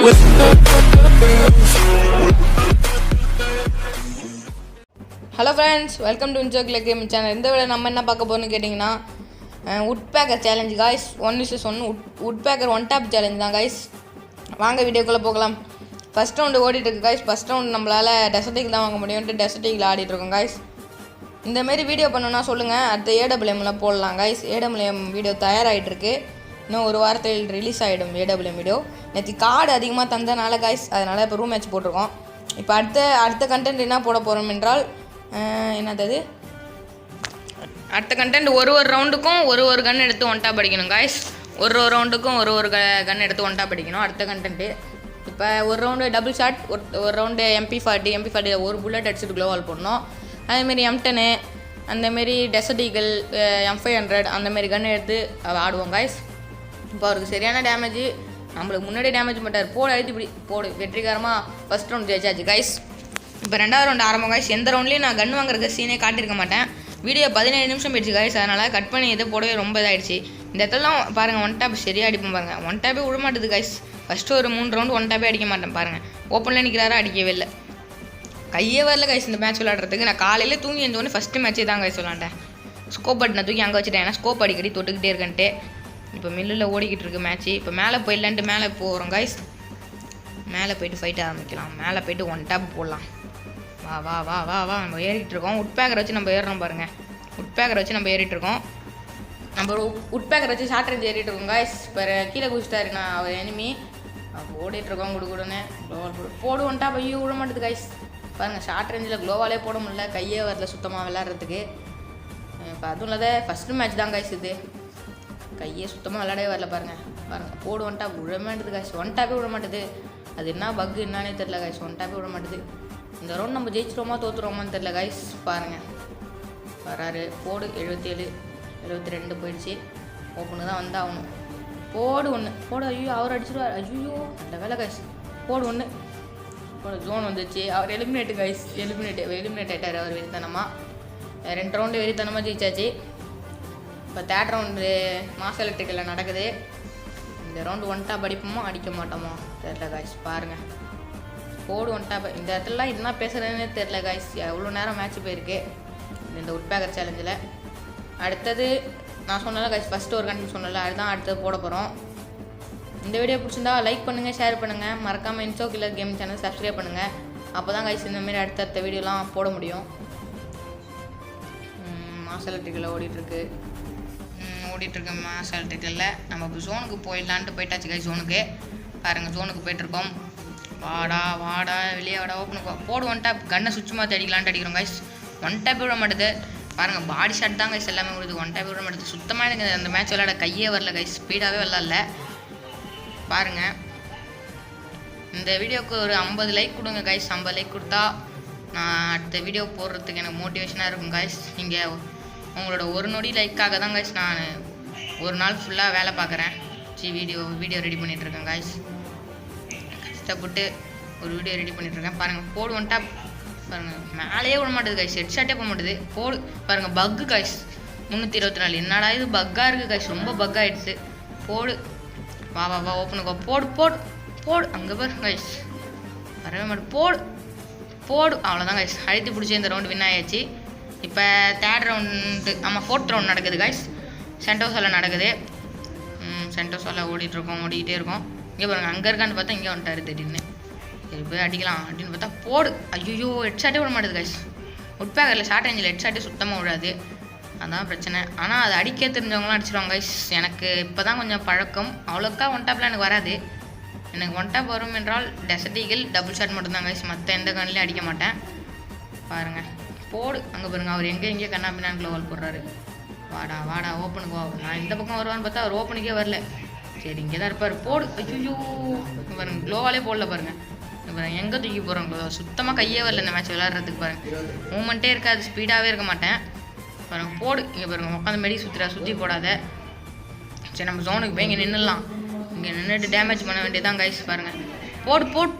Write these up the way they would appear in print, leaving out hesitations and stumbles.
Hello friends, welcome to Injogla Game Channel. இந்த video நம்ம என்ன பார்க்க போறோம்னு கேட்டிங்கன்னா woodpecker challenge guys. 1:1 woodpecker one tap challenge தான் guys. வாங்க வீடியோக்குள்ள போகலாம். ஃபர்ஸ்ட் ரவுண்ட் ஓடிட்டு இருக்கு guys. ஃபர்ஸ்ட் ரவுண்ட் நம்மளால டெசர்ட்டிக் தான் வாங்க முடியும்னு டெசர்ட்டிக்ல ஆடிட்டு இருக்கோம் guys. இந்த மாதிரி வீடியோ பண்ணனும்னா சொல்லுங்க. அடுத்த AWMல போடலாம் guys. AWM வீடியோ தயாராயிட்டு இருக்கு. இன்னும் ஒரு வாரத்தில் ரிலீஸ் ஆயிடும் AWM வீடியோ. நேத்து கார்டு அதிகமா தந்தனால guys, அதனால இப்ப ரூம் மேட்ச் போட்டுருக்கோம். இப்போ அடுத்த கண்டென்ட் என்ன போட போறோம் என்றால் என்னது அடுத்த கண்டென்ட் ஒரு ரவுண்டுக்கும் ஒரு கன் எடுத்து ஒன் டாப் அடிக்கணும் गाइस. ஒரு ரவுண்டுக்கும் ஒரு கன் எடுத்து ஒன் டாப் அடிக்கணும் அடுத்த கண்டென்ட். இப்போ ஒரு ரவுண்டு டபுள் ஷாட், ஒரு ரவுண்டு MP40 ஒரு புல்லட் அடிச்சுட்டு க்ளோவால் போடணும். அதேமாரி M10 அந்தமாரி டெசர்ட் ஈகிள் M500 அந்தமாரி கன் எடுத்து ஆடுவோம் गाइस. இப்போ அவருக்கு சரியான டேமேஜ், நம்மளுக்கு முன்னாடி டேமேஜ் பண்ணிட்டார். போடு அழுத்தி இப்படி போடு. வெற்றிகரமாக ஃபஸ்ட் ரவுண்ட் ஜெயிச்சாச்சு गाइस. இப்போ ரெண்டாவது ரவுண்ட் ஆரம்பம் गाइस. எந்த ரவுண்ட்லேயும் நான் கன் வாங்குறதுக்கு சீனே காட்டியிருக்க மாட்டேன். வீடியோ 17 நிமிஷம் போயிடுச்சு गाइस. அதனால் கட் பண்ணி இதை போடவே ரொம்ப இதாகிடுச்சு. இந்த இடத்துலலாம் பாருங்கள் ஒன் டாப் சரியாக அடிப்போம் பாருங்கள். ஒன் டாப்பே விட மாட்டேது गाइस. ஃபஸ்ட்டு ஒரு 3 ரவுண்டு ஒன் டாப்பே அடிக்க மாட்டேன் பாருங்கள். ஓப்பனில் நிற்கிறாரா அடிக்கவே இல்லை. கையே வரல गाइस இந்த மேட்ச் விளையாடுறதுக்கு. நான் காலையில் தூங்கி எழுந்தோடனே ஃபஸ்ட்டு மேட்ச்சே தான் गाइस விளாண்டேன். ஸ்கோப் பட்டனை தூக்கி அங்கே வச்சுட்டேன். ஏன்னா ஸ்கோப் அடிக்கடி தொட்டுக்கிட்டே இருக்கன்ட்டு. இப்போ மில்லில் ஓடிக்கிட்டு இருக்கு மேட்ச்சு. இப்போ மேலே போயிடலான்ட்டு மேலே போகிறோம் गाइस. மேலே போய்ட்டு ஃபைட் ஆரம்பிக்கலாம். மேலே போய்ட்டு ஒன் டாப் போடலாம். வா வா வா வா வா நம்ம ஏறிட்டு இருக்கோம். woodpecker வச்சு நம்ம ஏறுறோம் பாருங்கள். woodpecker வச்சு நம்ம ஏறிட்டு இருக்கோம். நம்ம woodpecker வச்சு ஷார்ட் ரேஞ்ச் ஏறிட்டு இருக்கோம் गाइस. இப்போ கீழே குதிச்சிட்டாரு நான் அவர் எனிமி. ஓடிட்டு இருக்கோம் கொடுன்னு போடு ஒன் டாப். ஐயோ விட மாட்டேது गाइस. பாருங்கள் ஷார்ட் ரேஞ்சில் க்ளோவாலே போட முடியல. கையே வரல சுத்தமாக விளையாடுறதுக்கு. இப்போ அதுவும் இல்லாத ஃபஸ்ட்டு மேட்ச் தான் गाइस இது. கையே சுத்தமாக விளையாடவே வரல பாருங்கள். போடு ஒன் டாப் விட மாட்டேது गाइस. ஒன் டாப்பே விட மாட்டேது. அது என்ன பக்கு என்னன்னே தெரில गाइस. ஒன் டாப்பே விட மாட்டேது. இந்த ரவுண்ட் நம்ம ஜெயிச்சிரோமா தோற்றுறோமான்னு தெரில गाइस. பாருங்கள் வராரு. போடு 77 72 போயிடுச்சு. ஓப்பனு தான் வந்தாகணும். போடு ஒன்று போடு. ஐயோ அவர் அடிச்சிடுவார். ஐயோ நல்ல வேலை गाइस. போடு ஒன்று போடு. ஜோன் வந்துச்சு. அவர் எலிமினேட் गाइस. எலிமினேட் ஆகிட்டார் அவர் வெறித்தனமாக. 2 ரவுண்டு வெறித்தனமாக ஜெயிச்சாச்சு. இப்போ தேர்ட் ரவுண்டு மாஸ் எலக்ட்ரிக்கலில் நடக்குது. இந்த ரவுண்டு ஒன் டாப் அடிப்போமோ அடிக்க மாட்டோமோ தெரில गाइस. பாருங்கள் போடு ஒன் டாப். இந்த இடத்துலலாம் என்ன பேசுகிறதுன்னு தெரில गाइस. எவ்வளோ நேரம் மேட்ச் போயிருக்கு இந்த woodpecker சேலஞ்சில். அடுத்தது நான் சொன்னல गाइस ஃபஸ்ட்டு ஒரு கண்டென்ட் சொன்னல, அதுதான் அடுத்தது போட போகிறோம். இந்த வீடியோ பிடிச்சிருந்தா லைக் பண்ணுங்கள், ஷேர் பண்ணுங்கள். மறக்காமல் இன்ஜோகிலர் கேம் சேனல் சப்ஸ்கிரைப் பண்ணுங்கள். அப்போ தான் गाइस இந்தமாரி அடுத்தடுத்த வீடியோலாம் போட முடியும். மாஸ் எலக்ட்ரிக்கலில் ஓடிட்டுருக்கு மாஸ் எலக்ட்ரிக்கலில். நம்ம இப்போ ஜோனுக்கு போயிடலான்ட்டு போயிட்டாச்சு गाइस. ஜோனுக்கு பாருங்கள் ஜோனுக்கு போயிட்டுருக்கோம். வாடா வெளியே வாடா. ஓப்பனுக்கு போடு ஒன் டாப். கன்னை சுச்சுமா அடிக்கலான்ட்டு அடிக்கிறோம் गाइस. ஒன் டாப் விட மாட்டுது பாருங்கள். பாடி ஷாட் தான் गाइस எல்லாமே விடுது. ஒன் டாப் விட மாட்டுது சுத்தமாக. எனக்கு அந்த மேட்ச் விளையாட கையே வரல गाइस. ஸ்பீடாகவே விளாட்ல பாருங்கள். இந்த வீடியோவுக்கு ஒரு 50 லைக் கொடுங்க गाइस. 50 லைக் கொடுத்தா நான் அடுத்த வீடியோ போடுறதுக்கு எனக்கு மோட்டிவேஷனாக இருக்கும் गाइस. நீங்கள் உங்களோட ஒரு நொடி லைக்காக தான் गाइस நான் ஒரு நாள் ஃபுல்லாக வேலை பார்க்குறேன். வீடியோ ரெடி பண்ணிகிட்ருக்கேன் गाइस. கஷ்டப்பட்டு ஒரு வீடியோ ரெடி பண்ணிட்டுருக்கேன். பாருங்கள் போடு ஒன் டாப். பாருங்கள் மேலேயே விட மாட்டேது गाइस. ஹெட்ஷாட்டே போக மாட்டேது. போடு பாருங்கள் பக்கு गाइस. 324. என்னடா இது பக்காக இருக்குது गाइस. ரொம்ப பக் ஆகிடுச்சு. போடு வா வா வா. ஓப்பனுக்கு போடு போடு போடு. அங்கே பாரு गाइस வரவே மாட்டேது. போடு அவ்வளோதான் गाइस. அழுத்தி பிடிச்சி இந்த ரவுண்டு வின் ஆயாச்சு. இப்போ தேர்ட் ரவுண்டு ஃபோர்த் ரவுண்ட் நடக்குது गाइस. சென்டோஸாவில் நடக்குது. சென்டோஸாவில் ஓடிக்கிட்டே இருக்கோம். இங்கே பாருங்கள் அங்கே இருக்கான்னு பார்த்தா இங்கே வந்துட்டார் திடீர்னு. சரி போய் அடிக்கலாம் அப்படின்னு பார்த்தா போடு. ஐயோ ஹெட்ஷாட்டே விட மாட்டேது गाइस. woodpeckerல ஷார்ட் ரேஞ்சில் ஹெட்ஷாட்டே சுத்தமாக விடாது. அதான் பிரச்சனை. ஆனால் அது அடிக்க தெரிஞ்சவங்களாம் அடிச்சிடுவாங்க गाइस. எனக்கு இப்போ தான் கொஞ்சம் பழக்கம். அவ்வளோக்கா ஒன் டாப்லாம் எனக்கு வராது. எனக்கு ஒன் டாப் வரும் என்றால் டெசர்ட் ஈகிள் டபுள் ஷாட் மட்டும்தான் गाइस. மற்ற எந்த கன்லையும் அடிக்க மாட்டேன். பாருங்கள் போடு. அங்கே பாருங்கள் அவர் எங்கேயோ கண்ணா பின்னான் க்ளோவால் போடுறாரு. வாடா ஓப்பனுக்கு வா. நான் இந்த பக்கம் வருவான்னு பார்த்தா அவர் ஓப்பனுக்கே வரல. சரி இங்கே தான் இருப்பார். போடு. ஐயோ பாருங்கள் க்ளோவாலே போடல பாருங்கள். பாருங்கள் எங்கே தூக்கி போகிறோம் க்ளோவா. சுத்தமாக கையே வரல இந்த மேட்ச் விளையாடுறதுக்கு. பாருங்கள் மூமெண்ட்டே இருக்காது. ஸ்பீடாகவே இருக்க மாட்டேன். பாருங்கள் போடு. இங்கே பாருங்கள் உட்காந்து மெடி சுற்றி போடாத. சரி நம்ம ஜோனுக்கு போய் இங்கே நின்றுடலாம். இங்கே நின்றுட்டு டேமேஜ் பண்ண வேண்டியதான் गाइस. பாருங்கள் போடு.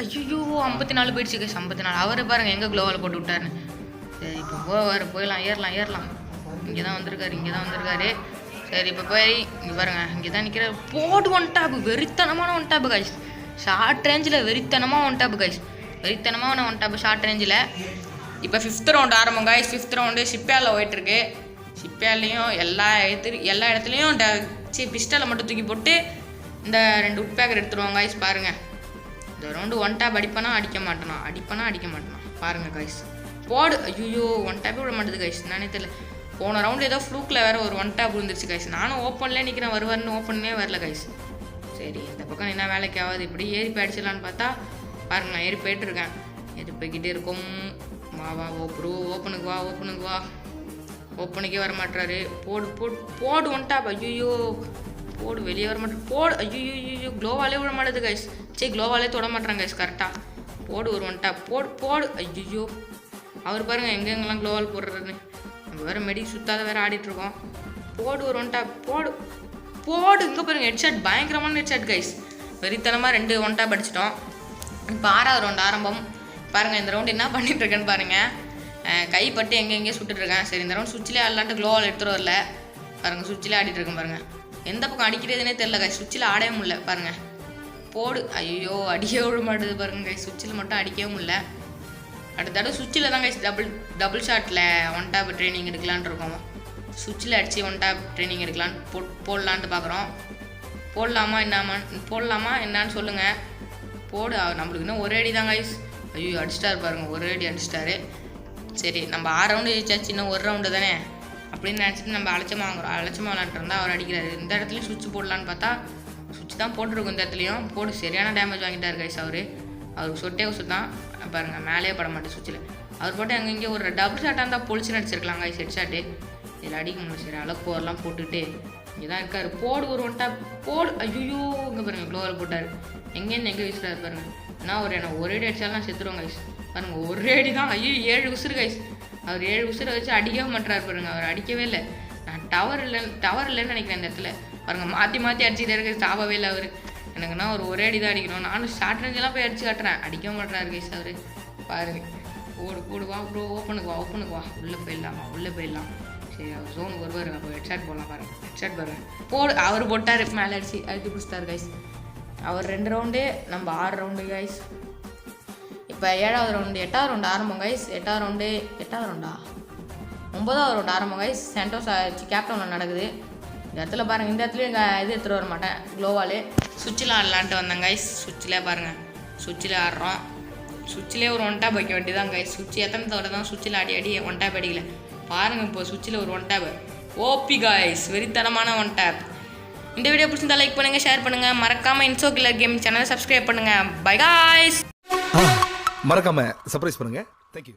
ஐயோ 54 போயிடுச்சு गाइस. 54. அவர் பாருங்கள் எங்கே க்ளோவால் போட்டு விட்டாருன்னு. சரி இப்போ போயிடலாம் ஏறலாம். இங்கே தான் வந்திருக்காரு. சரி இப்போ போய் இங்கே பாருங்கள் இங்கே தான் நிற்கிற. போடு ஒன் டாப். வெறித்தனமான ஒன் டாப் गाइस. ஷார்ட் ரேஞ்சில் வெறித்தனமாக ஒன் டாப் கைஸ், வெறித்தனமாக ஒன் டாப் ஷார்ட் ரேஞ்சில். இப்போ 5th ரவுண்ட் ஆரம்பம் கைஸ். 5th ரவுண்டு ஷிப்யார்டில் போயிட்டுருக்கு. ஷிப்யார்ட்லேயும் எல்லா இடத்துலையும் பிஸ்டலை மட்டும் தூக்கி போட்டு இந்த 2 உட்பேக்கர் எடுத்துருவாங்க கைஸ். பாருங்கள், இந்த ரவுண்டு ஒன் டாப் அடிப்பானா அடிக்க மாட்டானா பாருங்கள் கைஸ். போடு. ஐயோ ஒன் டாப்பே விட மாட்டேது கைஸ். நானே தெரியல, போன ரவுண்டு ஏதோ ஃப்ளூக்கில் வேறு ஒரு ஒன் டாப் விழுந்துருச்சு கைஸ். நானும் ஓப்பன்லேயே நிற்கிறேன், வருவார்னு ஓப்பனே வரல கைஸ். சரி, இந்த பக்கம் என்ன வேலைக்கு ஆகாது, இப்படி ஏறி போயிடுச்சிடலான்னு பார்த்தா பாருங்க, நான் ஏறி போயிட்டுருக்கேன். ஏறி போய்கிட்டே இருக்கும். வா ஓப்பனுக்கு வா. ஓப்பனுக்கே வர மாட்டாரு. போடு ஒன் டாப். ஐயோ போடு, வெளியே வர மாட்டேன். போடு. ஐயோ க்ளோவாலே விட மாட்டேது கைஸ். சரி, க்ளோவாலே தொட மாட்டேறாங்க கைஸ். கரெக்டாக போடு ஒரு ஒன் டாப். போடு. ஐயோ அவர் பாருங்கள் எங்கெங்கெல்லாம் க்ளோவால் போடுறதுன்னு. நம்ம வேறு மெடி சுத்தாத வேறு ஆடிட்டுருக்கோம். போடு ஒரு ஒன் டாப். போடு. இங்கே பாருங்கள் ஹெட்ஷாட், பயங்கரமான ஹெட்ஷாட் கைஸ். வெறித்தனமாக 2 ஒன் டாப் அடிச்சிட்டோம். இப்போ 6வது ரவுண்டு ஆரம்பம். பாருங்கள், இந்த ரவுண்டு என்ன பண்ணிட்டுருக்கேன்னு பாருங்கள். கைப்பட்டு எங்கெங்கேயே சுட்டுட்ருக்கேன். சரி, இந்த ரவுண்ட் சுவிட்சிலே ஆடலான்ட்டு க்ளோவால் எடுத்துகிட்டு வரல. பாருங்கள், சுவிட்சிலே ஆடிட்டுருக்கேன் பாருங்கள். எந்த பக்கம் அடிக்கிறதுனே தெரில கைஸ். சுவிட்சில் ஆடவே முடியல பாருங்கள். போடு. ஐயோ அடிக்கவே விட மாட்டுது பாருங்கள் கைஸ். சுவிட்சில் மட்டும் அடிக்கவே முடியல. அடுத்த தடவை சுவிட்சில் தான் கைஸ் டபுள் ஷாட்டில் ஒன் டாப் ட்ரைனிங் எடுக்கலான்ட்டு இருக்கோம். சுவிட்சில் அடித்து ஒன் டாப் ட்ரைனிங் எடுக்கலான்னு போடலான்ட்டு பார்க்குறோம். போடலாமா என்னான்னு சொல்லுங்கள். போடு. நம்மளுக்கு இன்னும் ஒரே அடி தான் கைஸ். ஐயோ அடிச்சிட்டாரு பாருங்கள், ஒரே அடி அடிச்சிட்டாரு. சரி, நம்ம 6 ரவுண்டு ஜெயிச்சாச்சு, இன்னும் 1 ரவுண்டு தானே அப்படின்னு நினச்சிட்டு நம்ம அலட்சமாக விளாண்டுருந்தா அவர் அடிக்கிறாரு. இந்த இடத்துலையும் சுவிட்ச் போடலான்னு பார்த்தா சுவிட்ச் தான் போட்டிருக்கும். இந்த இடத்துலையும் போடு. சரியான டேமேஜ் வாங்கிட்டார் கைஸ். அவருக்கு சொட்டே தான் பாருங்கள், மேலே பட மாட்டேன் சுவிட்சில். அவர் போட்டு அங்கே இங்கே ஒரு டபுள் ஷாட்டாக இருந்தால் பொலிச்சு நடிச்சிருக்கலாம் கைஸ். ஹெட் ஷாட்டு இதில் அடிக்க முடியும். சரி, அலப்போரெலாம் போட்டுட்டு இங்கே தான் இருக்கார். போடு ஒரு ஒன் டாப். போடு. ஐயோ இங்கே பாருங்கள் க்ளோவல் போட்டார். எங்கேருந்து எங்கே வீசுறாரு பாருங்கள். நான் எனக்கு ஒரே அடி அடிச்சாலும் செத்துருவோம் கைஸ். பாருங்கள், ஒரே அடி தான். ஐயோ 7 உசுறு கைஸ். அவர் 7 உசுரை வச்சு அடிக்கவே மாட்டார் பாருங்கள். அவர் அடிக்கவே இல்லை. நான் டவர் இல்லைன்னு நினைக்கிறேன் இந்த இடத்துல. பாருங்கள், மாற்றி அடிச்சுட்டே இருக்க. சாவவே இல்லை அவர். எனக்குன்னா ஒரு ஒரே அடி தான் அடிக்கணும். நானும் ஷார்ட் ரேஞ்செல்லாம் போய் அடிச்சு காட்டுறேன், அடிக்க மாட்டார் கைஸ் அவர். பாருங்கள், போடு வா ப்ரோ. ஓப்பனுக்கு வா. உள்ளே போயிடலாம். சரி, அவர் ஜோனுக்கு வருவார். அப்போ ஹெட்ஷாட் போடலாம் பாருங்கள். ஹெட்ஷாட் பாருங்கள். போடு. அவர் போட்டார், மேலே அடிச்சு பிடிச்சிட்டார் கைஸ். அவர் 2 ரவுண்டு, நம்ம 6 ரவுண்டு கைஸ். இப்போ 7வது ரவுண்டு 8வது ரவுண்டு ஆரம்பம் கைஸ். 9வது ரவுண்டு ஆரம்பம் கைஸ். சென்டோஸ் கேப்டவுனில் நடக்குது. இந்த இடத்துல பாருங்கள், இந்த இடத்துலையும் இது எடுத்துகிட்டு வர மாட்டேன் க்ளோவாலே. சுவிட்சில் ஆடலான்ட்டு வந்தேன் கைஸ். சுவிட்சிலே பாருங்கள், சுவிட்சில் ஆடுறோம். சுவிட்சிலே ஒரு ஒன் டாப் வைக்க வேண்டியதான் கைஸ். சுவிட்ச் எத்தனை தவிர தான் சுவிட்சில் ஆடி ஒன் டாப் அடிக்கல பாருங்கள். இப்போ சுவிட்சில் ஒரு ஒன் டாப் ஓபி கைஸ், வெறித்தனமான ஒன் டாப். இந்த வீடியோ பிடிச்சிருந்தா லைக் பண்ணுங்கள், ஷேர் பண்ணுங்கள். மறக்காமல் இன்சோ கில்லர் கேம் சேனலை சப்ஸ்கிரைப் பண்ணுங்கள். Bye guys. மறக்காம சர்ப்ரைஸ் பண்ணுங்க. தேங்க்யூ.